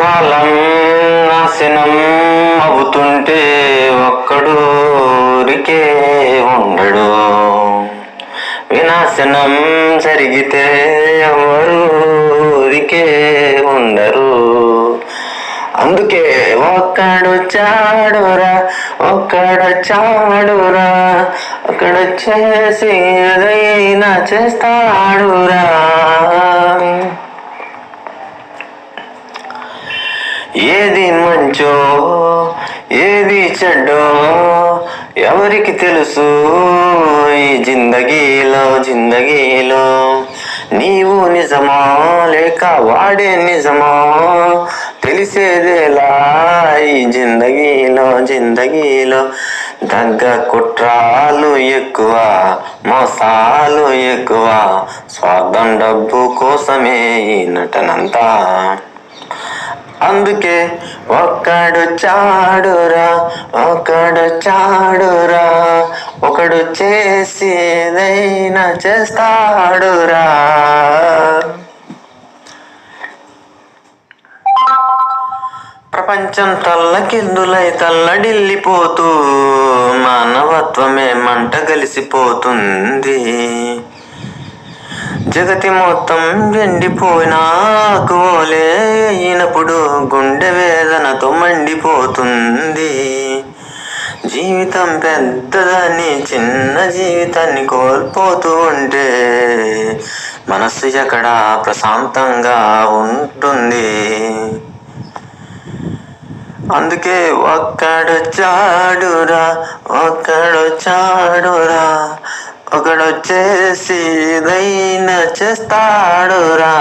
కాలం నాశనం అవుతుంటే ఒక్కడు ఊరికే ఉండడు. వినాశనం జరిగితే ఎవరు ఊరికే ఉండరు. అందుకే ఒక్కడు చాడురా, ఒక్కడు చేసి ఏదైనా చేస్తాడురా. ఏది మంచో ఏది చెడ్డో ఎవరికి తెలుసు ఈ జిందగీలో నీవు నిజమా లేక వాడే నిజమా తెలిసేదేలా ఈ జిందగీలో దగ్గ కుట్రాలు ఎక్కువ, మోసాలు ఎక్కువ, స్వార్థం డబ్బు కోసమే ఈ నటనంతా. అందుకే ఒక్కడు చాడురా, ఒకడు చేసి ఏదైనా చేస్తాడురా. ప్రపంచం తల్లకిందులై తల్లడిల్లిపోతూ మానవత్వమే మంట కలిసిపోతుంది. జగతి మొత్తం ఎండిపోయినా కోలే అయినప్పుడు గుండె వేదనతో మండిపోతుంది. జీవితం పెద్దదని చిన్న జీవితాన్ని కోల్పోతూ ఉంటే మనస్సు ఎక్కడ ప్రశాంతంగా ఉంటుంది. అందుకే ఒక్కడు చాడురా, ఒకడు చేసి ఏదైనా చేస్తాడురా.